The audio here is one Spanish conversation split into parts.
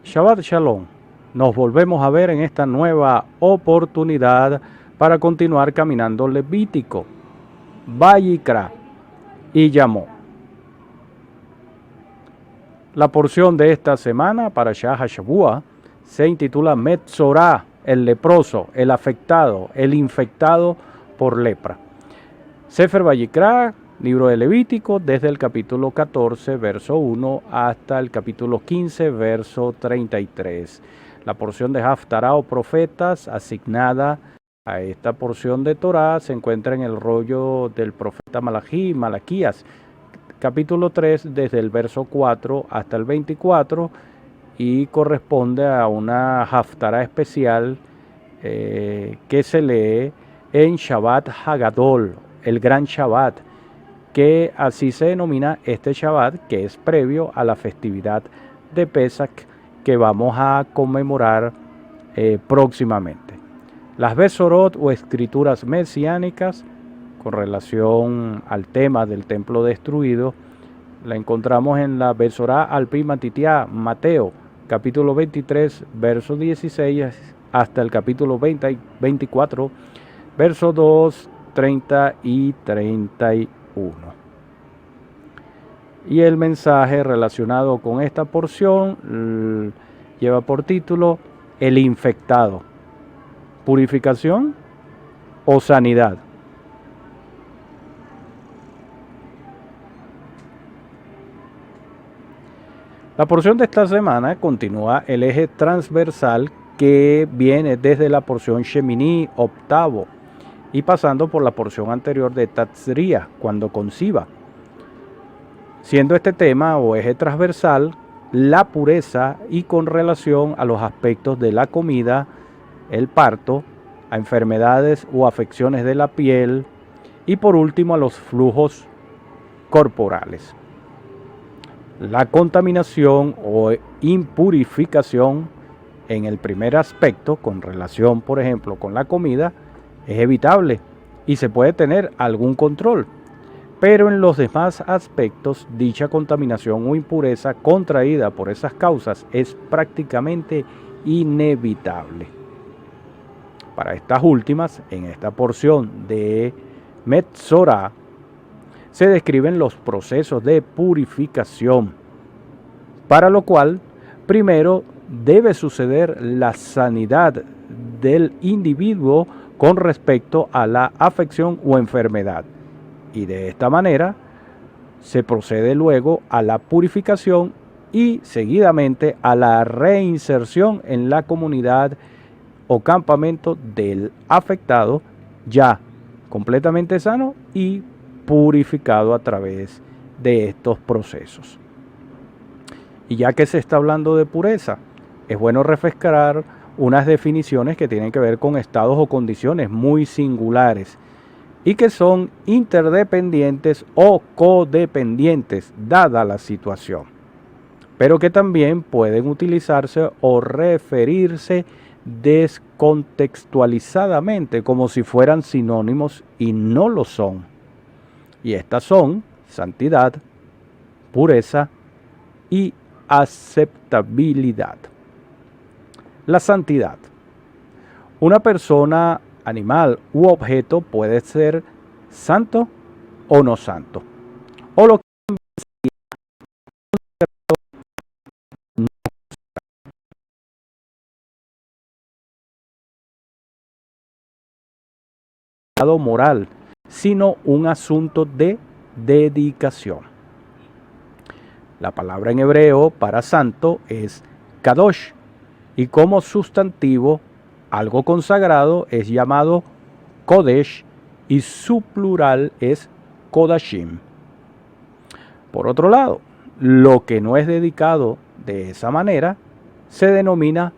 Shabbat Shalom. Nos volvemos a ver en esta nueva oportunidad para continuar caminando Levítico, Vayikra y llamó. La porción de esta semana para Shah HaShavua se intitula Metzorah, el leproso, el afectado, el infectado por lepra. Sefer Vayikra, libro de Levítico, desde el capítulo 14, verso 1, hasta el capítulo 15, verso 33. La porción de Haftará o profetas asignada a esta porción de Torá se encuentra en el rollo del profeta Malaquías, capítulo 3, desde el verso 4 hasta el 24, y corresponde a una Haftará especial que se lee en Shabbat Hagadol, el gran Shabbat, que así se denomina este Shabbat, que es previo a la festividad de Pesach que vamos a conmemorar próximamente. Las Besorot o escrituras mesiánicas con relación al tema del templo destruido la encontramos en la Besorá al Pi Matitiá, Mateo, capítulo 23, verso 16 hasta el capítulo 24, verso 2, 30 y 31. Y el mensaje relacionado con esta porción lleva por título El infectado, purificación o sanidad. La porción de esta semana continúa el eje transversal que viene desde la porción Shemini, octavo, y pasando por la porción anterior de Tatzria, cuando conciba. Siendo este tema o eje transversal la pureza y con relación a los aspectos de la comida, el parto, a enfermedades o afecciones de la piel y por último a los flujos corporales. La contaminación o impurificación en el primer aspecto, con relación por ejemplo con la comida, es evitable y se puede tener algún control. Pero en los demás aspectos, dicha contaminación o impureza contraída por esas causas es prácticamente inevitable. Para estas últimas, en esta porción de Metzorah, se describen los procesos de purificación, para lo cual primero debe suceder la sanidad del individuo con respecto a la afección o enfermedad. Y de esta manera se procede luego a la purificación y seguidamente a la reinserción en la comunidad o campamento del afectado, ya completamente sano y purificado a través de estos procesos. Y ya que se está hablando de pureza, es bueno refrescar unas definiciones que tienen que ver con estados o condiciones muy singulares y que son interdependientes o codependientes dada la situación, pero que también pueden utilizarse o referirse descontextualizadamente como si fueran sinónimos y no lo son. Y estas son santidad, pureza y aceptabilidad. La santidad. Una persona, animal u objeto puede ser santo o no santo. O lo que es moral, sino un asunto de dedicación. La palabra en hebreo para santo es kadosh, y como sustantivo, algo consagrado es llamado kodesh, y su plural es kodashim. Por otro lado, lo que no es dedicado de esa manera se denomina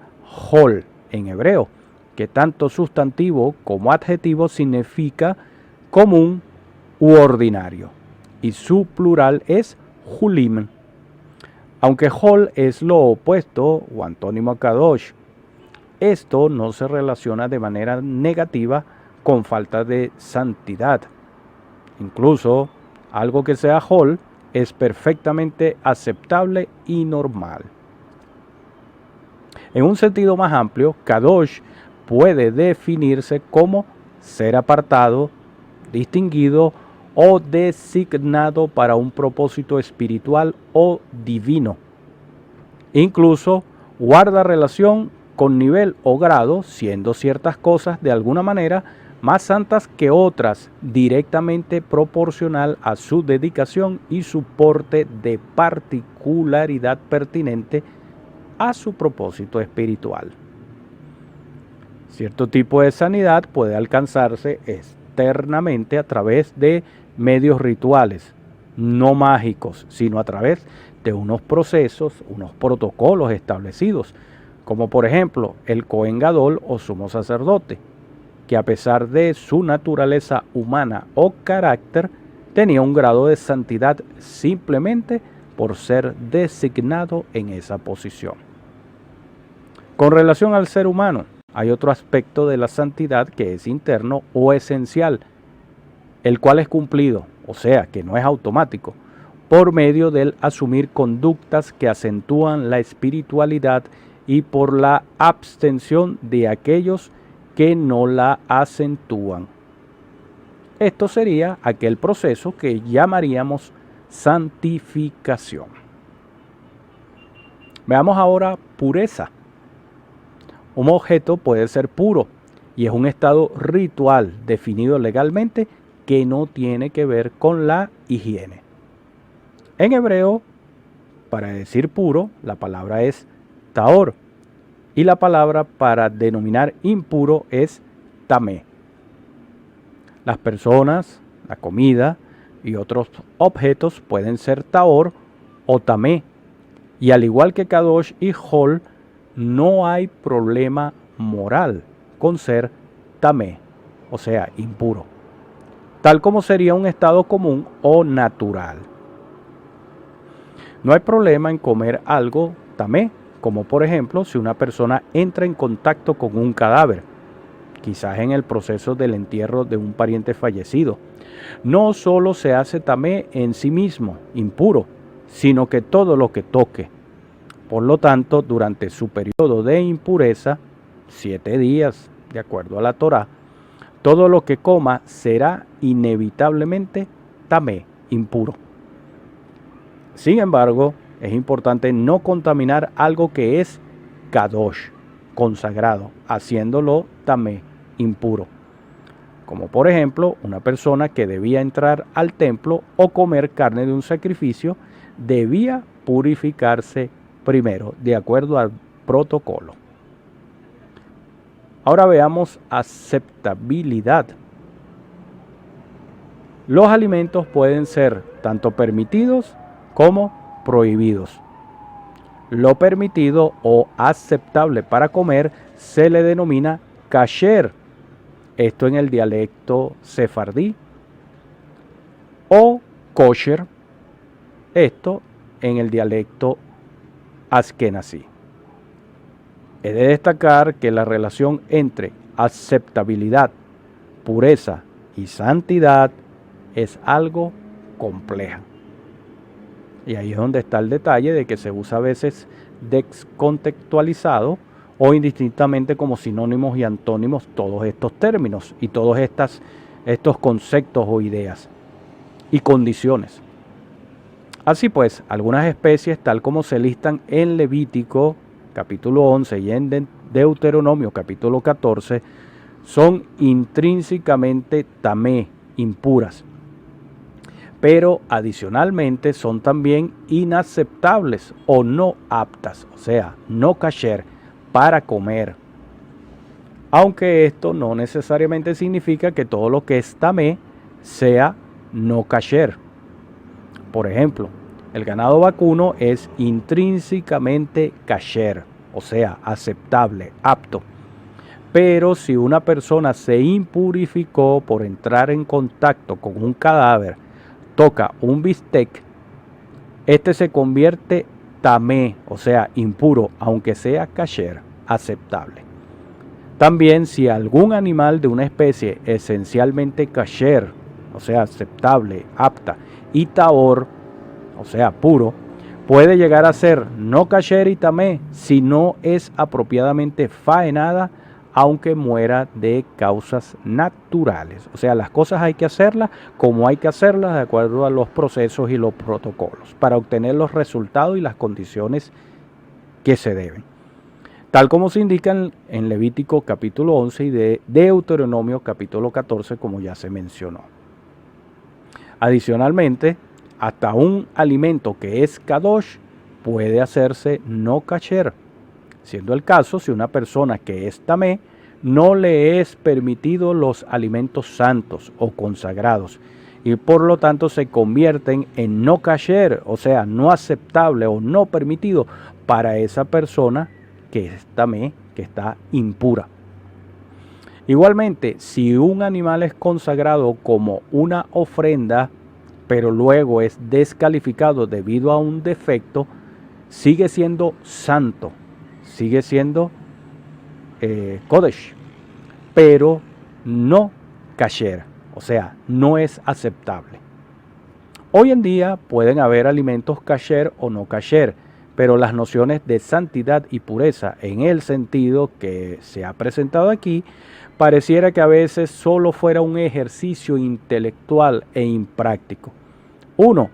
hol en hebreo, que tanto sustantivo como adjetivo significa común u ordinario, y su plural es hulim. Aunque hol es lo opuesto o antónimo a kadosh, esto no se relaciona de manera negativa con falta de santidad. Incluso algo que sea hol es perfectamente aceptable y normal. En un sentido más amplio, Kadosh puede definirse como ser apartado, distinguido o designado para un propósito espiritual o divino. Incluso guarda relación con nivel o grado, siendo ciertas cosas de alguna manera más santas que otras, directamente proporcional a su dedicación y su porte de particularidad pertinente a su propósito espiritual. Cierto tipo de sanidad puede alcanzarse externamente a través de medios rituales, no mágicos, sino a través de unos procesos, unos protocolos establecidos, como por ejemplo el Cohen Gadol o sumo sacerdote, que a pesar de su naturaleza humana o carácter, tenía un grado de santidad simplemente por ser designado en esa posición. Con relación al ser humano, hay otro aspecto de la santidad que es interno o esencial, el cual es cumplido, o sea, que no es automático, por medio del asumir conductas que acentúan la espiritualidad y por la abstención de aquellos que no la acentúan. Esto sería aquel proceso que llamaríamos santificación. Veamos ahora pureza. Un objeto puede ser puro y es un estado ritual definido legalmente que no tiene que ver con la higiene. En hebreo, para decir puro, la palabra es taor y la palabra para denominar impuro es tamé. Las personas, la comida y otros objetos pueden ser taor o tamé, y al igual que Kadosh y Hol, no hay problema moral con ser tamé, o sea, impuro, tal como sería un estado común o natural. No hay problema en comer algo tamé, como por ejemplo si una persona entra en contacto con un cadáver, quizás en el proceso del entierro de un pariente fallecido. No solo se hace tamé en sí mismo, impuro, sino que todo lo que toque. Por lo tanto, durante su periodo de impureza, 7 días, de acuerdo a la Torá, todo lo que coma será inevitablemente tamé, impuro. Sin embargo, es importante no contaminar algo que es kadosh, consagrado, haciéndolo tamé, impuro. Como por ejemplo, una persona que debía entrar al templo o comer carne de un sacrificio, debía purificarse primero, de acuerdo al protocolo. Ahora veamos aceptabilidad. Los alimentos pueden ser tanto permitidos como prohibidos. Lo permitido o aceptable para comer se le denomina kasher, esto en el dialecto sefardí, o kosher, esto en el dialecto askenazí. He de destacar que la relación entre aceptabilidad, pureza y santidad es algo compleja. Y ahí es donde está el detalle de que se usa a veces descontextualizado o indistintamente como sinónimos y antónimos todos estos términos y todos estos conceptos o ideas y condiciones. Así pues, algunas especies, tal como se listan en Levítico capítulo 11 y en Deuteronomio capítulo 14, son intrínsecamente tamé, impuras, pero adicionalmente son también inaceptables o no aptas, o sea, no kasher, para comer. Aunque esto no necesariamente significa que todo lo que es tamé sea no kasher. Por ejemplo, el ganado vacuno es intrínsecamente kasher, o sea, aceptable, apto. Pero si una persona se impurificó por entrar en contacto con un cadáver, toca un bistec, este se convierte tamé, o sea, impuro, aunque sea kasher, aceptable. También si algún animal de una especie esencialmente kasher, o sea, aceptable, apta, y taor, o sea, puro, Puede llegar a ser no kasher y tamé si no es apropiadamente faenada, aunque muera de causas naturales. O sea, las cosas hay que hacerlas como hay que hacerlas de acuerdo a los procesos y los protocolos para obtener los resultados y las condiciones que se deben. Tal como se indican en Levítico capítulo 11 y de Deuteronomio capítulo 14, como ya se mencionó. Adicionalmente, hasta un alimento que es kadosh puede hacerse no kasher, siendo el caso si una persona que es tamé no le es permitido los alimentos santos o consagrados y por lo tanto se convierten en no kasher, o sea, no aceptable o no permitido para esa persona que es tamé, que está impura. Igualmente, si un animal es consagrado como una ofrenda, pero luego es descalificado debido a un defecto, sigue siendo santo, sigue siendo kodesh, pero no kasher, o sea, no es aceptable. Hoy en día pueden haber alimentos kasher o no kasher, pero las nociones de santidad y pureza en el sentido que se ha presentado aquí, pareciera que a veces solo fuera un ejercicio intelectual e impráctico. Uno,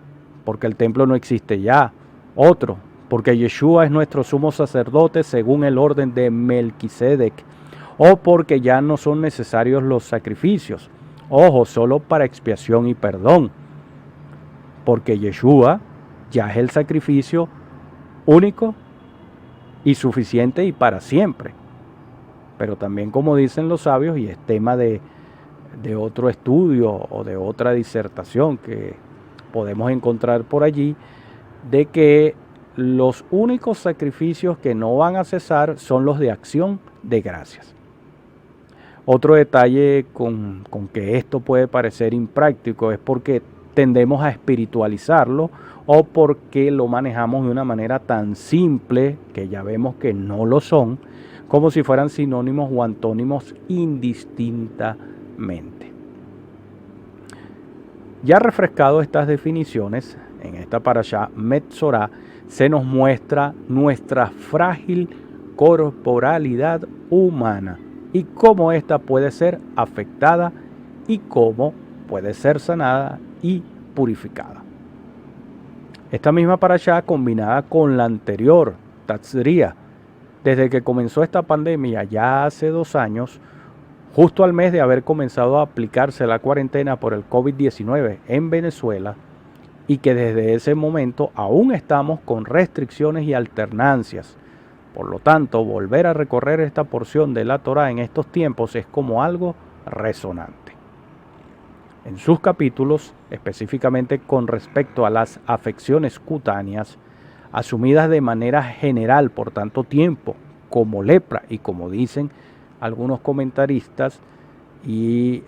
porque el templo no existe ya. Otro, porque Yeshua es nuestro sumo sacerdote según el orden de Melquisedec. O porque ya no son necesarios los sacrificios. Ojo, solo para expiación y perdón. Porque Yeshua ya es el sacrificio único y suficiente y para siempre. Pero también, como dicen los sabios, y es tema de otro estudio o de otra disertación que podemos encontrar por allí, de que los únicos sacrificios que no van a cesar son los de acción de gracias. Otro detalle con que esto puede parecer impráctico es porque tendemos a espiritualizarlo o porque lo manejamos de una manera tan simple que ya vemos que no lo son, como si fueran sinónimos o antónimos indistintamente. Ya refrescado estas definiciones, en esta parashá Metzorá se nos muestra nuestra frágil corporalidad humana y cómo ésta puede ser afectada y cómo puede ser sanada y purificada. Esta misma parashá, combinada con la anterior, Tatzriah, desde que comenzó esta pandemia ya hace 2 años, justo al mes de haber comenzado a aplicarse la cuarentena por el COVID-19 en Venezuela, y que desde ese momento aún estamos con restricciones y alternancias. Por lo tanto, volver a recorrer esta porción de la Torá en estos tiempos es como algo resonante. En sus capítulos, específicamente con respecto a las afecciones cutáneas, asumidas de manera general por tanto tiempo como lepra y como dicen algunos comentaristas y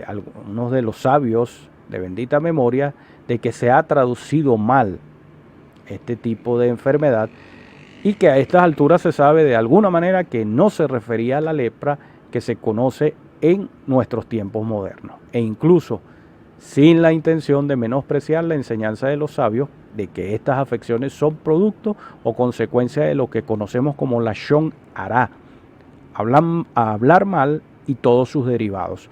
algunos de los sabios de bendita memoria, de que se ha traducido mal este tipo de enfermedad y que a estas alturas se sabe de alguna manera que no se refería a la lepra que se conoce en nuestros tiempos modernos, e incluso sin la intención de menospreciar la enseñanza de los sabios de que estas afecciones son producto o consecuencia de lo que conocemos como la Lashon Hará, hablar mal y todos sus derivados,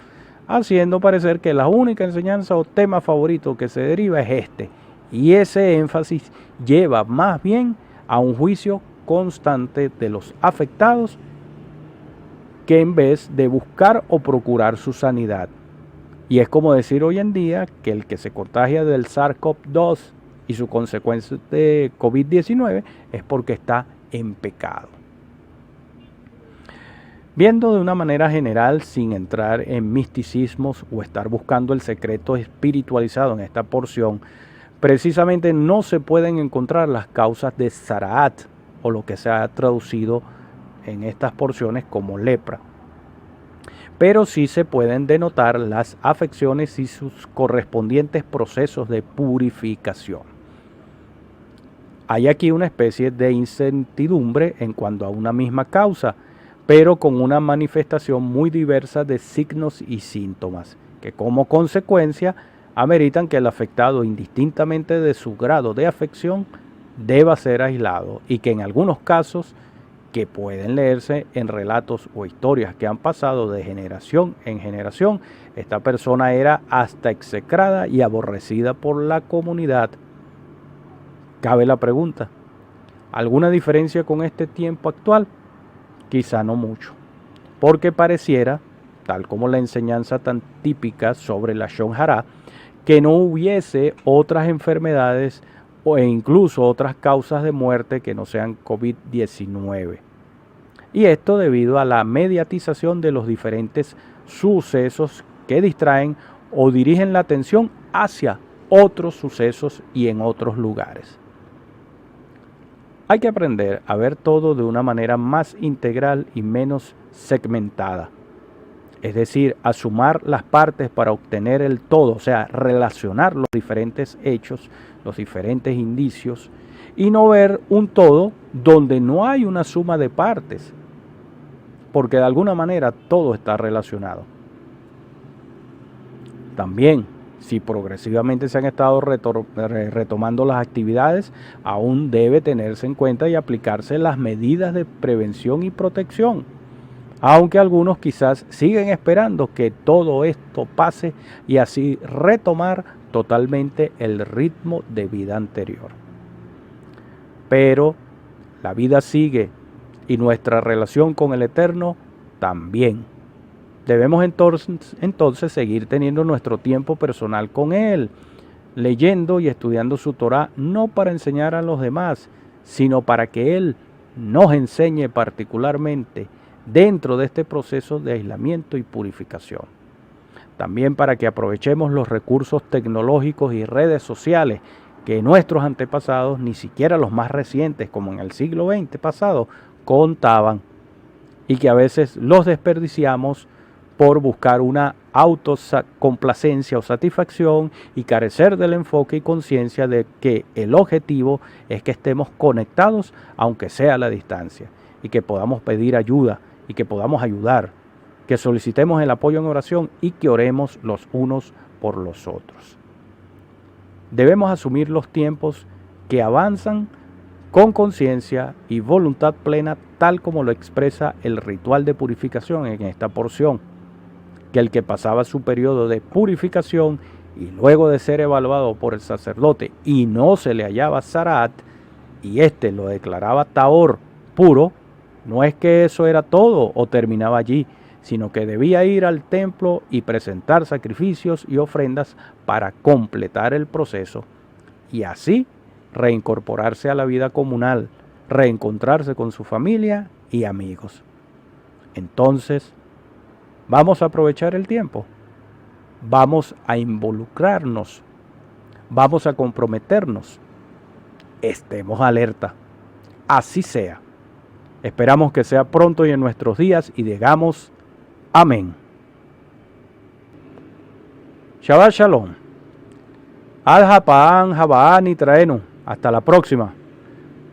haciendo parecer que la única enseñanza o tema favorito que se deriva es este, y ese énfasis lleva más bien a un juicio constante de los afectados que en vez de buscar o procurar su sanidad. Y es como decir hoy en día que el que se contagia del SARS-CoV-2 y su consecuencia de COVID-19 es porque está en pecado. Viendo de una manera general, sin entrar en misticismos o estar buscando el secreto espiritualizado en esta porción, precisamente no se pueden encontrar las causas de Zaraat, o lo que se ha traducido en estas porciones como lepra. Pero sí se pueden denotar las afecciones y sus correspondientes procesos de purificación. Hay aquí una especie de incertidumbre en cuanto a una misma causa, pero con una manifestación muy diversa de signos y síntomas, que como consecuencia ameritan que el afectado, indistintamente de su grado de afección, deba ser aislado y que en algunos casos que pueden leerse en relatos o historias que han pasado de generación en generación, esta persona era hasta execrada y aborrecida por la comunidad. Cabe la pregunta, ¿alguna diferencia con este tiempo actual? Quizá no mucho, porque pareciera, tal como la enseñanza tan típica sobre la Shon Hara, que no hubiese otras enfermedades o incluso otras causas de muerte que no sean COVID-19. Y esto debido a la mediatización de los diferentes sucesos que distraen o dirigen la atención hacia otros sucesos y en otros lugares. Hay que aprender a ver todo de una manera más integral y menos segmentada. Es decir, a sumar las partes para obtener el todo, o sea, relacionar los diferentes hechos, los diferentes indicios, y no ver un todo donde no hay una suma de partes, porque de alguna manera todo está relacionado. También, si progresivamente se han estado retomando las actividades, aún debe tenerse en cuenta y aplicarse las medidas de prevención y protección. Aunque algunos quizás siguen esperando que todo esto pase y así retomar totalmente el ritmo de vida anterior. Pero la vida sigue y nuestra relación con el Eterno también. Debemos entonces seguir teniendo nuestro tiempo personal con Él, leyendo y estudiando su Torá, no para enseñar a los demás, sino para que Él nos enseñe particularmente dentro de este proceso de aislamiento y purificación. También para que aprovechemos los recursos tecnológicos y redes sociales que nuestros antepasados, ni siquiera los más recientes como en el siglo XX pasado, contaban y que a veces los desperdiciamos por buscar una autocomplacencia o satisfacción y carecer del enfoque y conciencia de que el objetivo es que estemos conectados aunque sea a la distancia y que podamos pedir ayuda y que podamos ayudar, que solicitemos el apoyo en oración y que oremos los unos por los otros. Debemos asumir los tiempos que avanzan con conciencia y voluntad plena, tal como lo expresa el ritual de purificación en esta porción, que el que pasaba su periodo de purificación y luego de ser evaluado por el sacerdote y no se le hallaba Zarat, y éste lo declaraba Tahor puro, no es que eso era todo o terminaba allí, sino que debía ir al templo y presentar sacrificios y ofrendas para completar el proceso y así reincorporarse a la vida comunal, reencontrarse con su familia y amigos. Entonces, vamos a aprovechar el tiempo, vamos a involucrarnos, vamos a comprometernos, estemos alerta, así sea. Esperamos que sea pronto y en nuestros días y digamos amén. Shabbat Shalom. Al Japaan, Jabaan y Traenu. Hasta la próxima.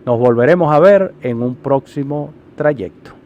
Nos volveremos a ver en un próximo trayecto.